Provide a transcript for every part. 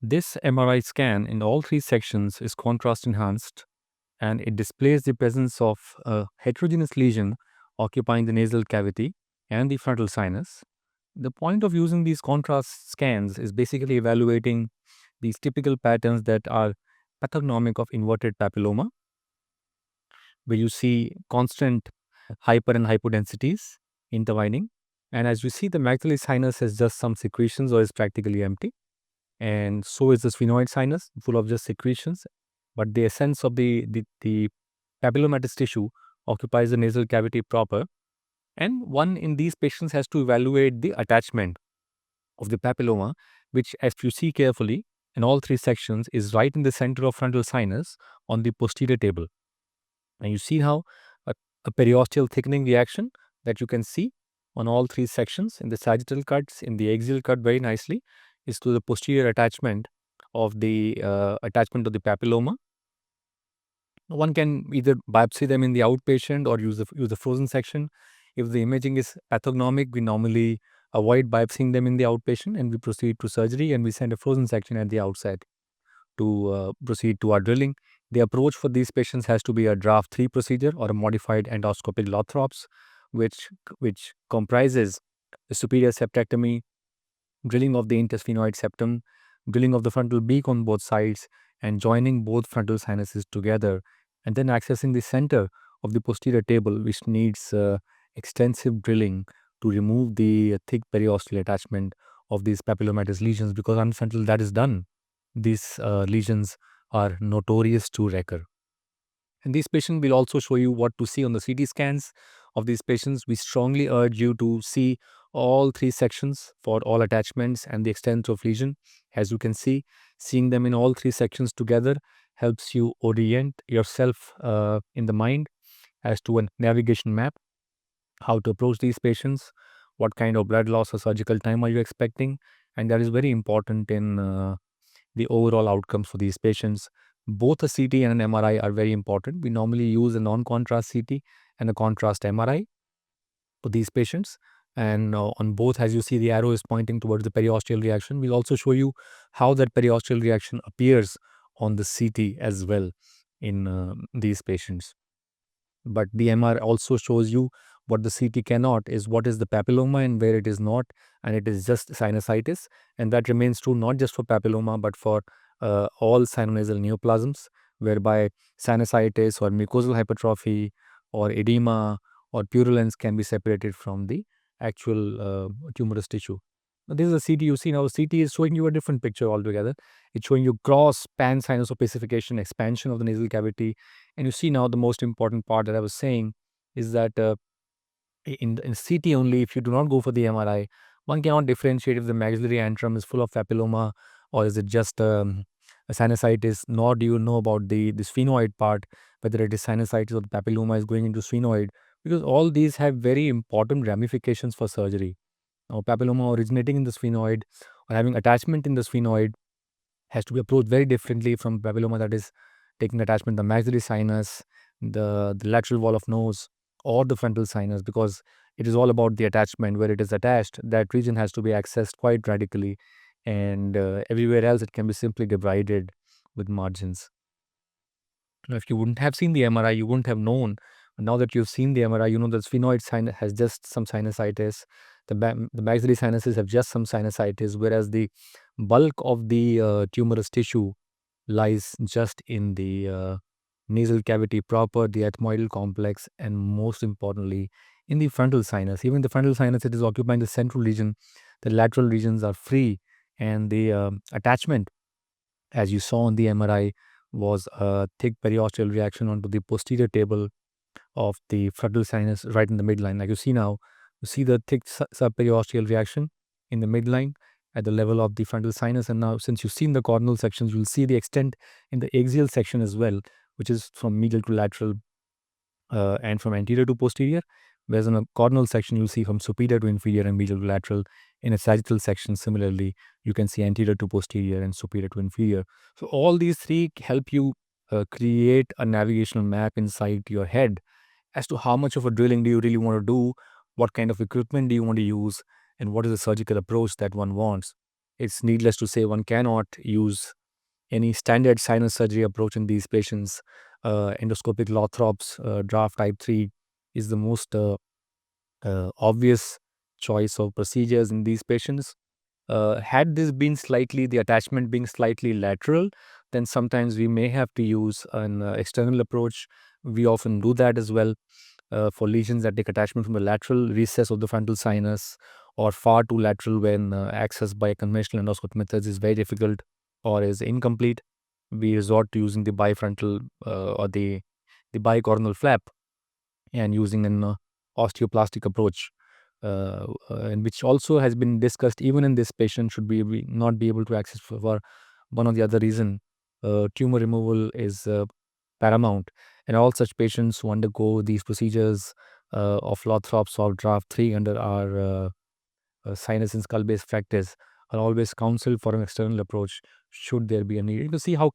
This MRI scan in all three sections is contrast enhanced, and it displays the presence of a heterogeneous lesion occupying the nasal cavity and the frontal sinus. The point of using these contrast scans is basically evaluating these typical patterns that are pathognomic of inverted papilloma, where you see constant hyper and hypodensities intertwining. And as you see, the maxillary sinus has just some secretions or is practically empty. And so is the sphenoid sinus, full of just secretions. But the essence of the papillomatous tissue occupies the nasal cavity proper. And one in these patients has to evaluate the attachment of the papilloma, which, as you see carefully in all three sections, is right in the center of frontal sinus on the posterior table. And you see how a periosteal thickening reaction that you can see on all three sections in the sagittal cuts, in the axial cut very nicely, is to the posterior attachment of the papilloma. One can either biopsy them in the outpatient or use the frozen section. If the imaging is pathognomic, we normally avoid biopsying them in the outpatient and we proceed to surgery and we send a frozen section at the outset to proceed to our drilling. The approach for these patients has to be a DRAF III procedure or a modified endoscopic Lothrops, which comprises the superior septectomy, drilling of the intersphenoid septum, drilling of the frontal beak on both sides, and joining both frontal sinuses together, and then accessing the center of the posterior table, which needs extensive drilling to remove the thick periosteal attachment of these papillomatous lesions, because until that is done, these lesions are notorious to recur. And these patients will also show you what to see on the CT scans of these patients. We strongly urge you to see all three sections for all attachments and the extent of lesion. As you can see, seeing them in all three sections together helps you orient yourself in the mind as to a navigation map, how to approach these patients, what kind of blood loss or surgical time are you expecting, and that is very important in the overall outcomes for these patients. Both a CT and an MRI are very important. We normally use a non-contrast CT and a contrast MRI for these patients. And on both, as you see, the arrow is pointing towards the periosteal reaction. We'll also show you how that periosteal reaction appears on the CT as well in these patients. But the MR also shows you what the CT cannot, is what is the papilloma and where it is not, and it is just sinusitis. And that remains true not just for papilloma, but for all sinonasal neoplasms, whereby sinusitis or mucosal hypertrophy or edema or purulence can be separated from the actual tumorous tissue. Now, this is a CT you see now. CT is showing you a different picture altogether. It's showing you gross pan sinusopacification, expansion of the nasal cavity. And you see now the most important part that I was saying is that in CT only, if you do not go for the MRI, one cannot differentiate if the maxillary antrum is full of papilloma or is it just a sinusitis, nor do you know about the sphenoid part, whether it is sinusitis or the papilloma is going into sphenoid, because all these have very important ramifications for surgery. Now, papilloma originating in the sphenoid or having attachment in the sphenoid has to be approached very differently from papilloma that is taking attachment the maxillary sinus, the lateral wall of nose, or the frontal sinus, because it is all about the attachment. Where it is attached, that region has to be accessed quite radically, and everywhere else it can be simply debrided with margins. Now, if you wouldn't have seen the MRI, you wouldn't have known. Now that you've seen the MRI, you know the sphenoid sinus has just some sinusitis. The maxillary sinuses have just some sinusitis, whereas the bulk of the tumorous tissue lies just in the nasal cavity proper, the ethmoidal complex, and most importantly, in the frontal sinus. Even the frontal sinus, it is occupying the central region. The lateral regions are free, and the attachment, as you saw on the MRI, was a thick periosteal reaction onto the posterior table of the frontal sinus right in the midline. Like you see now, you see the thick subperiosteal reaction in the midline at the level of the frontal sinus. And now, since you've seen the coronal sections, you'll see the extent in the axial section as well, which is from medial to lateral and from anterior to posterior. Whereas in a coronal section, you'll see from superior to inferior and medial to lateral. In a sagittal section, similarly, you can see anterior to posterior and superior to inferior. So all these three help you create a navigational map inside your head as to how much of a drilling do you really want to do, what kind of equipment do you want to use, and what is the surgical approach that one wants. it's needless to say one cannot use any standard sinus surgery approach in these patients. Endoscopic Lothrop's draft type 3 is the most obvious choice of procedures in these patients. Had this been slightly, the attachment being slightly lateral, then sometimes we may have to use an external approach. We often do that as well for lesions that take attachment from the lateral recess of the frontal sinus, or far too lateral when access by conventional endoscopic methods is very difficult or is incomplete. We resort to using the bifrontal or the bicoronal flap and using an osteoplastic approach, and which also has been discussed even in this patient should we not be able to access for one or the other reason. Tumor removal is paramount, and all such patients who undergo these procedures of Lothrop's or draft 3 under our sinus and skull base practice are always counseled for an external approach should there be a need. You can see how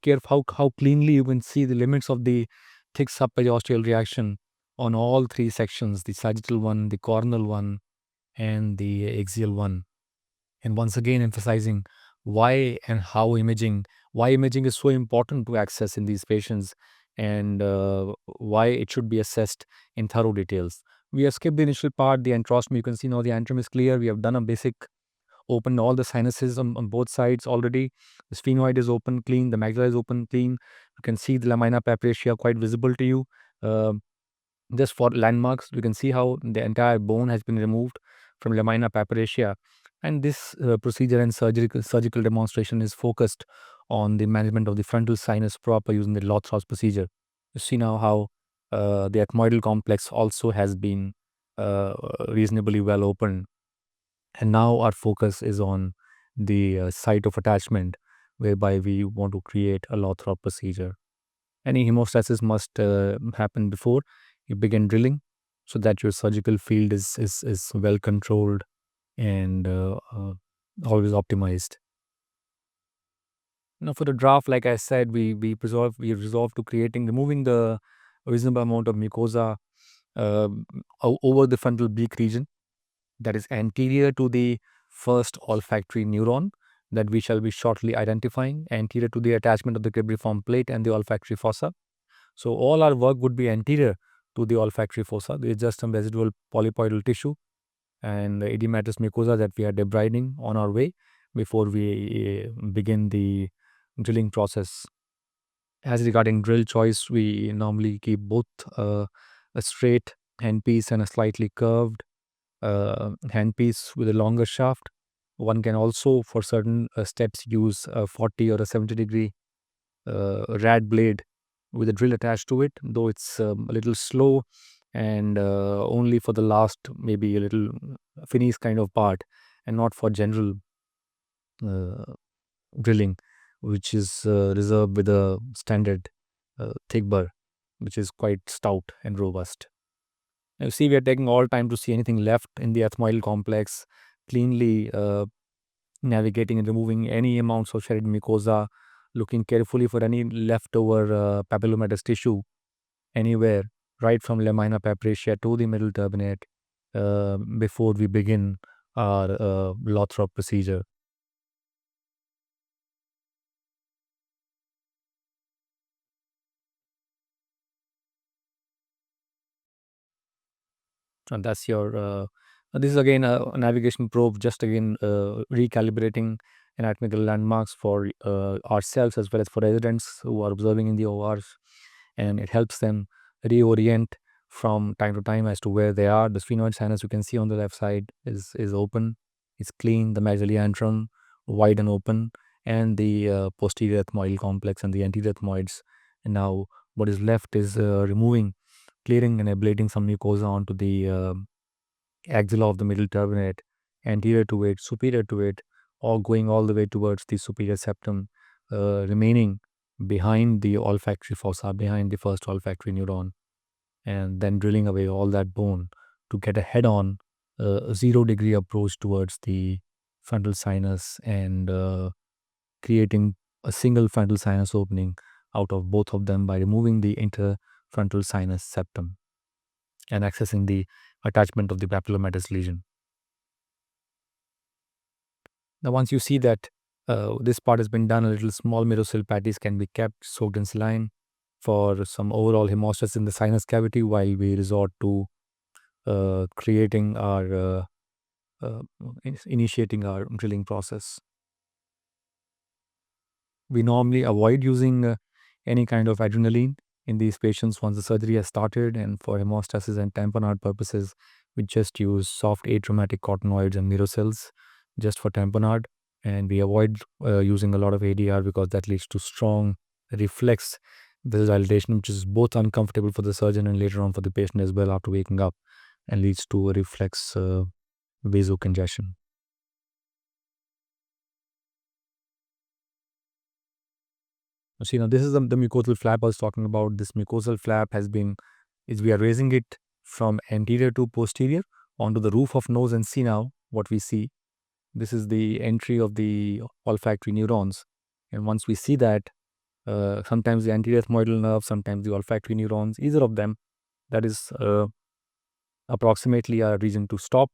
how cleanly you can see the limits of the thick subperiosteal reaction on all three sections, the sagittal one, the coronal one, and the axial one. And once again emphasizing why imaging is so important to access in these patients, and why it should be assessed in thorough details. We have skipped the initial part, the antrostomy. You can see now the antrum is clear. We have done a basic, opened all the sinuses on both sides already. The sphenoid is open, clean. The maxilla is open, clean. You can see the lamina papyracea quite visible to you. Um just for landmarks, you can see how the entire bone has been removed from lamina papyracea. And this procedure and surgical demonstration is focused on the management of the frontal sinus proper using the Lothrop's procedure. You see now how the ethmoidal complex also has been uh, reasonably well opened. And now our focus is on the site of attachment, whereby we want to create a Lothrop procedure. Any hemostasis must happen before you begin drilling, so that your surgical field is well controlled and always optimized. Now, for the draft, like I said, we resolve to creating removing the reasonable amount of mucosa uh, over the frontal beak region that is anterior to the first olfactory neuron that we shall be shortly identifying, anterior to the attachment of the cribriform plate and the olfactory fossa. So all our work would be anterior to the olfactory fossa. There is just some residual polypoidal tissue and the edematous mucosa that we are debriding on our way before we begin the drilling process. As regarding drill choice, we normally keep both a straight handpiece and a slightly curved handpiece with a longer shaft. One can also, for certain steps, use a 40 or a 70-degree rad blade with a drill attached to it, though it's a little slow and only for the last maybe a little finish kind of part, and not for general uh, drilling, which is reserved with a standard thick burr, which is quite stout and robust. You see, we are taking all time to see anything left in the ethmoidal complex, cleanly navigating and removing any amounts of shredded mucosa, looking carefully for any leftover papillomatous tissue anywhere, right from lamina papyracea to the middle turbinate, before we begin our Lothrop procedure. And that's your, this is again a navigation probe, just again recalibrating anatomical landmarks for ourselves as well as for residents who are observing in the ORs. And it helps them reorient from time to time as to where they are. The sphenoid sinus you can see on the left side is open, it's clean, the mesoleantrum wide and open, and the posterior ethmoidal complex and the anterior ethmoids. And now what is left is removing, clearing and ablating some mucosa onto the axilla of the middle turbinate, anterior to it, superior to it, or going all the way towards the superior septum, remaining behind the olfactory fossa, behind the first olfactory neuron, and then drilling away all that bone to get a head-on 0-degree approach towards the frontal sinus, and creating a single frontal sinus opening out of both of them by removing the interfrontal sinus septum and accessing the attachment of the papillomatous lesion. Now, once you see that This part has been done. A little small merocell patties can be kept soaked in saline for some overall hemostasis in the sinus cavity while we resort to creating our uh, initiating our drilling process. We normally avoid using any kind of adrenaline in these patients once the surgery has started, and for hemostasis and tamponade purposes, we just use soft atraumatic cottonoids and merocells just for tamponade, and we avoid using a lot of ADR because that leads to strong reflex vasodilatation, which is both uncomfortable for the surgeon and later on for the patient as well after waking up, and leads to a reflex vasocongestion. See, now this is the mucosal flap I was talking about. This mucosal flap we are raising it from anterior to posterior onto the roof of nose, and see now what we see. This is the entry of the olfactory neurons. And once we see that, sometimes the anterior ethmoidal nerve, sometimes the olfactory neurons, either of them, that is approximately a reason to stop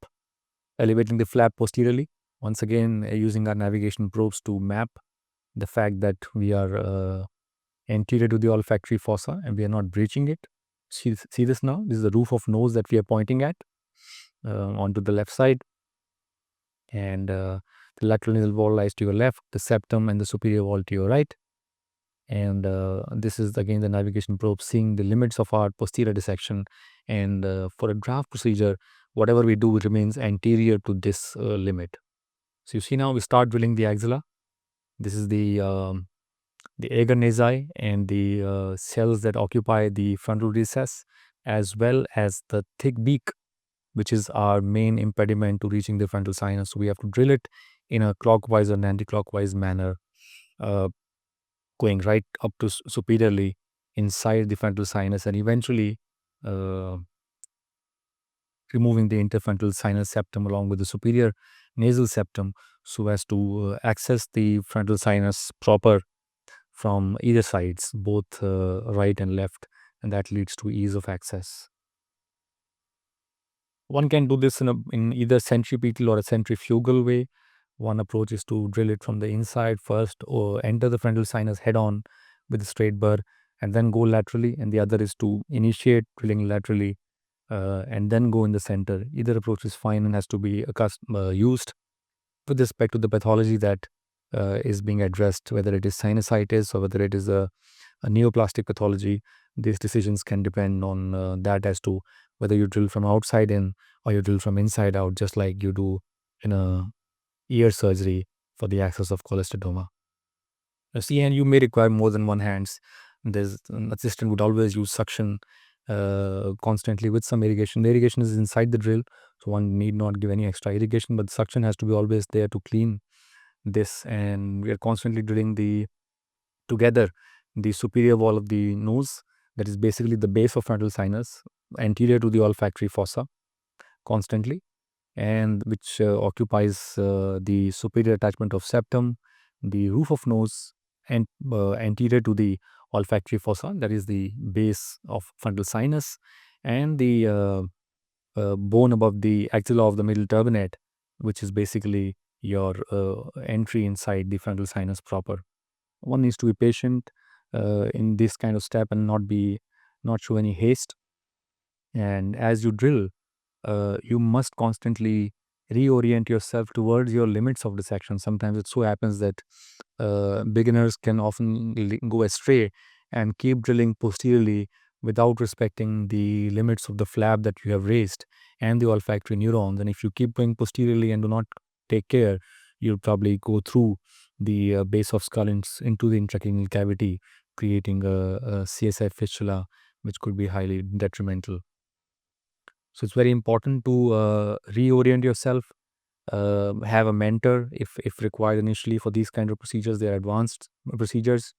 elevating the flap posteriorly. Once again, using our navigation probes to map the fact that we are anterior to the olfactory fossa and we are not breaching it. See this now? This is the roof of nose that we are pointing at onto the left side. And the lateral nasal wall lies to your left, the septum and the superior wall to your right. And this is again the navigation probe seeing the limits of our posterior dissection. And for a draft procedure, whatever we do remains anterior to this limit. So you see now we start drilling the axilla. This is the agar nasi and the cells that occupy the frontal recess, as well as the thick beak, which is our main impediment to reaching the frontal sinus. So we have to drill it in a clockwise and anti-clockwise manner, uh, going right up to superiorly inside the frontal sinus, and eventually uh, removing the interfrontal sinus septum along with the superior nasal septum so as to access the frontal sinus proper from either sides, both right and left, and that leads to ease of access. One can do this in either centripetal or a centrifugal way. One approach is to drill it from the inside first or enter the frontal sinus head on with a straight burr and then go laterally, and the other is to initiate drilling laterally and then go in the center. Either approach is fine and has to be used with respect to the pathology that is being addressed, whether it is sinusitis or whether it is a neoplastic pathology. These decisions can depend on that as to whether you drill from outside in or you drill from inside out, just like you do in a ear surgery for the access of cholestodoma. See, and you may require more than one hands. There's an assistant would always use suction constantly with some irrigation. The irrigation is inside the drill, so one need not give any extra irrigation, but the suction has to be always there to clean this. And we are constantly drilling together the superior wall of the nose, that is basically the base of frontal sinus, anterior to the olfactory fossa, constantly, and which occupies the superior attachment of septum, the roof of nose, and anterior to the olfactory fossa, that is the base of frontal sinus, and the bone above the axilla of the middle turbinate, which is basically your entry inside the frontal sinus proper. One needs to be patient in this kind of step and not show any haste. And as you drill, you must constantly reorient yourself towards your limits of dissection. Sometimes it so happens that beginners can often go astray and keep drilling posteriorly without respecting the limits of the flap that you have raised and the olfactory neurons. And if you keep going posteriorly and do not take care, you'll probably go through the base of skull into the intracranial cavity, creating a CSI fistula, which could be highly detrimental. So it's very important to reorient yourself, have a mentor if required initially for these kind of procedures. They are advanced procedures,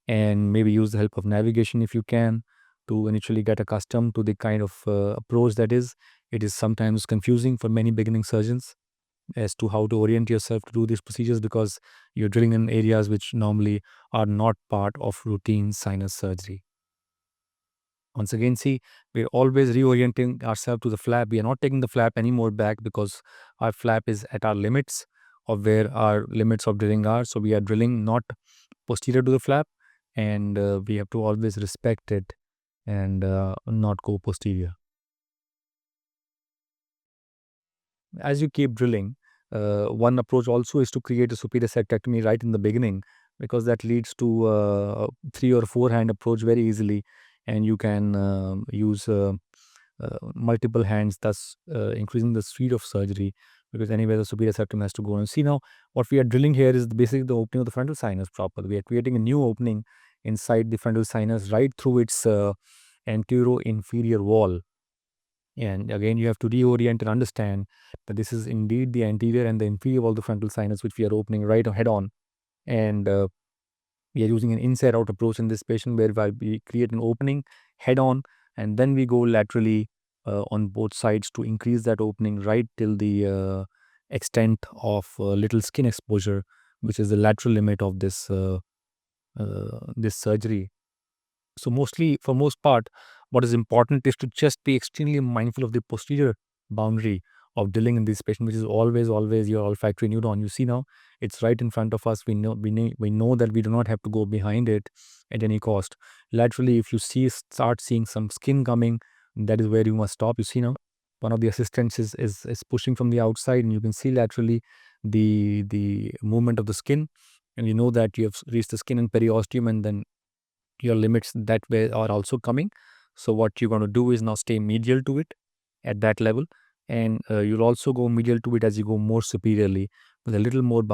and maybe use the help of navigation if you can to initially get accustomed to the kind of approach that is. It is sometimes confusing for many beginning surgeons as to how to orient yourself to do these procedures because you're drilling in areas which normally are not part of routine sinus surgery. Once again, see, we're always reorienting ourselves to the flap. We are not taking the flap anymore back because our flap is at our limits of where our limits of drilling are. So we are drilling not posterior to the flap, and we have to always respect it and not go posterior. As you keep drilling, one approach also is to create a superior septectomy right in the beginning, because that leads to a 3 or 4 hand approach very easily, and you can use multiple hands, thus increasing the speed of surgery, because anyway the superior septum has to go. And see now, what we are drilling here is basically the opening of the frontal sinus proper. We are creating a new opening inside the frontal sinus right through its anterior-inferior wall. And again, you have to reorient and understand that this is indeed the anterior and the inferior wall of the frontal sinus, which we are opening right head on. And we are using an inside out approach in this patient, whereby we create an opening head on, and then we go laterally on both sides to increase that opening right till the extent of little skin exposure, which is the lateral limit of this surgery. So mostly, for most part, what is important is to just be extremely mindful of the posterior boundary of drilling in this patient, which is always your olfactory neuron. You see now, it's right in front of us. We know that we do not have to go behind it at any cost. Laterally, if you start seeing some skin coming, that is where you must stop. You see now, one of the assistants is pushing from the outside, and you can see laterally the movement of the skin, and you know that you have reached the skin and periosteum, and then your limits that way are also coming. So what you're going to do is now stay medial to it at that level, and you'll also go medial to it as you go more superiorly, with a little more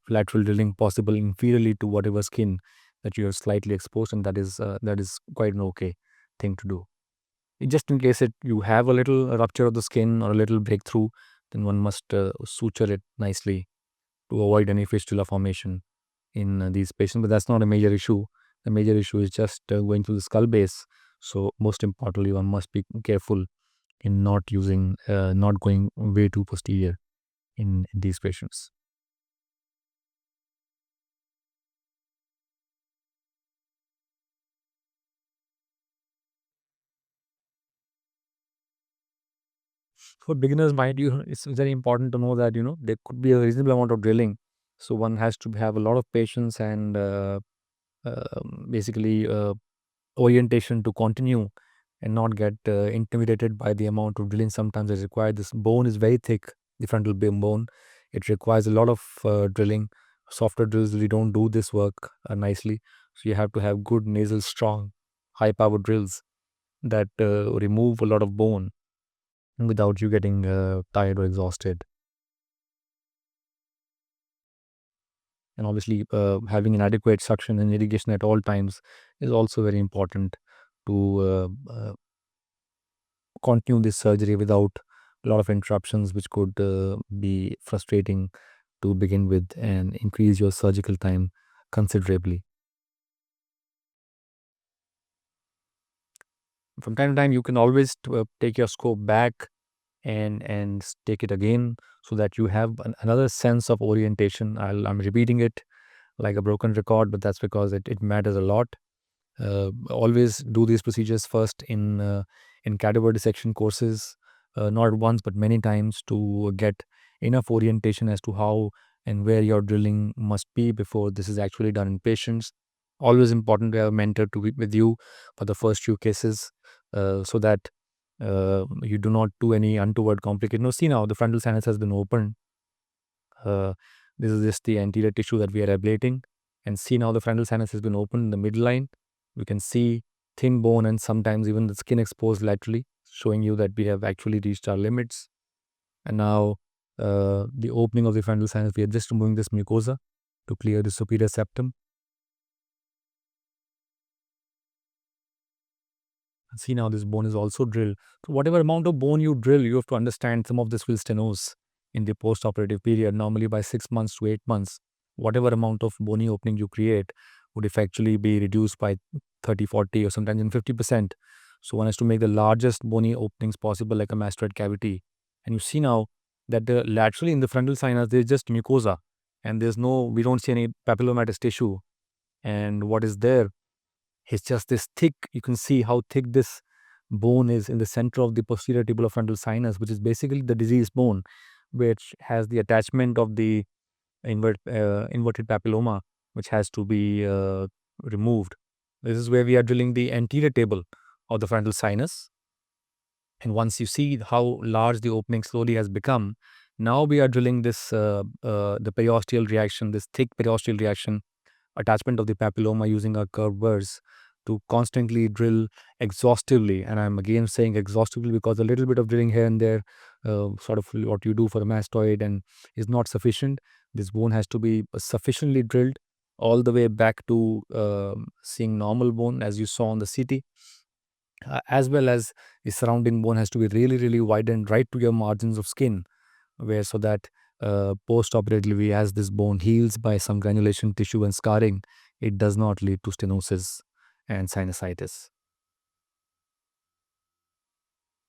lateral drilling possible inferiorly to whatever skin that you have slightly exposed, and that is quite an okay thing to do. Just in case you have a little rupture of the skin or a little breakthrough, then one must suture it nicely to avoid any fistula formation in these patients. But that's not a major issue. The major issue is just going through the skull base. So most importantly, one must be careful in not going way too posterior in these patients. For beginners, mind you, it's very important to know that there could be a reasonable amount of drilling. So one has to have a lot of patience and basically orientation to continue and not get intimidated by the amount of drilling sometimes is required. This bone is very thick, the frontal bone. It requires a lot of drilling. Softer drills really don't do this work nicely. So you have to have good nasal, strong, high power drills that remove a lot of bone without you getting tired or exhausted. And obviously, having an adequate suction and irrigation at all times is also very important to continue this surgery without a lot of interruptions, which could be frustrating to begin with and increase your surgical time considerably. From time to time, you can always take your scope back and take it again, so that you have another sense of orientation. I'm repeating it like a broken record, but that's because it matters a lot. Always do these procedures first in cadaver dissection courses, not once but many times, to get enough orientation as to how and where your drilling must be before this is actually done in patients. Always important to have a mentor to be with you for the first few cases, so that you do not do any untoward complication. No, see now the frontal sinus has been opened. Uh, this is just the anterior tissue that we are ablating. And see now the frontal sinus has been opened in the midline. We can see thin bone and sometimes even the skin exposed laterally, showing you that we have actually reached our limits. And now the opening of the frontal sinus, we are just removing this mucosa to clear the superior septum. And see now this bone is also drilled. So whatever amount of bone you drill, you have to understand some of this will stenose in the post-operative period. Normally by 6 months to 8 months, whatever amount of bony opening you create would effectually be reduced by 30, 40, or sometimes in 50%. So one has to make the largest bony openings possible, like a mastoid cavity. And you see now that laterally in the frontal sinus, there's just mucosa, and we don't see any papillomatous tissue. And what is there, it's just this thick, you can see how thick this bone is in the center of the posterior tubular frontal sinus, which is basically the diseased bone. which has the attachment of the inverted papilloma, which has to be removed. This is where we are drilling the anterior table of the frontal sinus. And once you see how large the opening slowly has become, now we are drilling this the periosteal reaction, this thick periosteal reaction attachment of the papilloma using our curved burrs to constantly drill exhaustively. And I'm again saying exhaustively because a little bit of drilling here and there, sort of what you do for a mastoid, and is not sufficient. This bone has to be sufficiently drilled all the way back to seeing normal bone as you saw on the CT, as well as the surrounding bone has to be really, really widened right to your margins of skin, where so that post-operatively, as this bone heals by some granulation tissue and scarring, it does not lead to stenosis and sinusitis.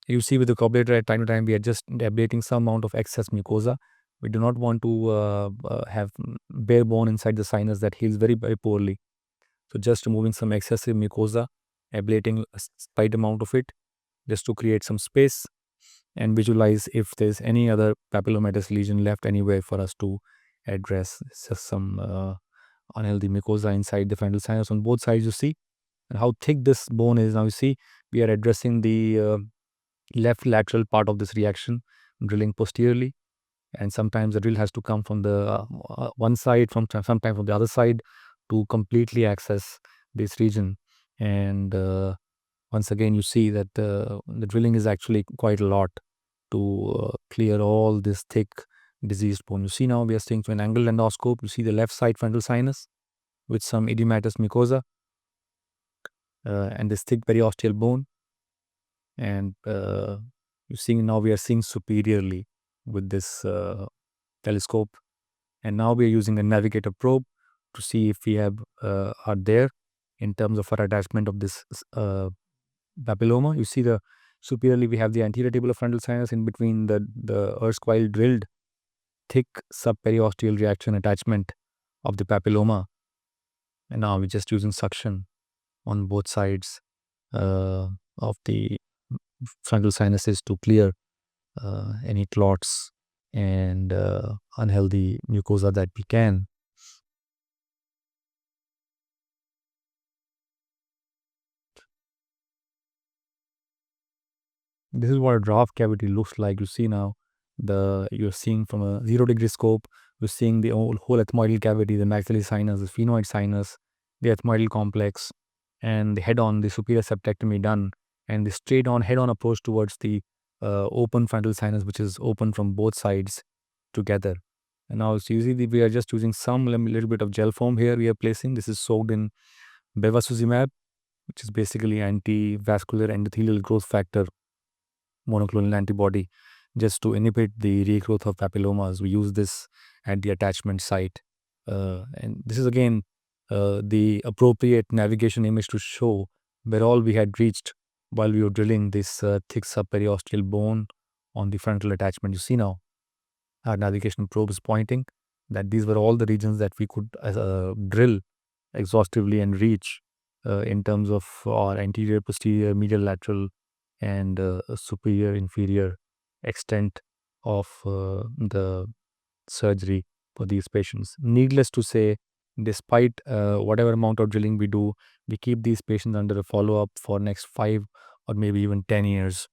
You see with the carburetor at time to time, we are just ablating some amount of excess mucosa. We do not want to have bare bone inside the sinus that heals very, very poorly. So just removing some excessive mucosa, ablating a slight amount of it, just to create some space and visualize if there's any other papillomatous lesion left anywhere for us to address. It's just some unhealthy mucosa inside the frontal sinus on both sides, you see, and how thick this bone is. Now you see we are addressing the left lateral part of this reaction, drilling posteriorly, and sometimes the drill has to come from the one side, sometimes from the other side, to completely access this region. And once again, you see that the drilling is actually quite a lot to clear all this thick diseased bone. You see now we are seeing through an angled endoscope. You see the left side frontal sinus with some edematous mucosa and this thick periosteal bone. And you see now we are seeing superiorly with this telescope. And now we are using a navigator probe to see if we have are there in terms of our attachment of this papilloma. You see the superiorly we have the anterior table of frontal sinus in between the erstwhile drilled thick subperiosteal reaction attachment of the papilloma. And now we're just using suction on both sides of the frontal sinuses to clear any clots and unhealthy mucosa that we can. This is what a draft cavity looks like. You see now you're seeing from a 0-degree scope, you're seeing the whole ethmoidal cavity, the maxillary sinus, the sphenoid sinus, the ethmoidal complex, and the head-on, the superior septectomy done, and the straight-on head-on approach towards the open frontal sinus, which is open from both sides together. And now so you see we are just using some little bit of gel foam here we are placing. This is soaked in bevacizumab, which is basically anti-vascular endothelial growth factor monoclonal antibody, just to inhibit the regrowth of papillomas. We use this at the attachment site. And this is again the appropriate navigation image to show where all we had reached while we were drilling this thick subperiosteal bone on the frontal attachment. You see now our navigation probe is pointing that these were all the regions that we could drill exhaustively and reach in terms of our anterior, posterior, medial, lateral, and superior, inferior extent of the surgery for these patients. Needless to say, despite whatever amount of drilling we do, we keep these patients under a follow-up for next 5 or maybe even 10 years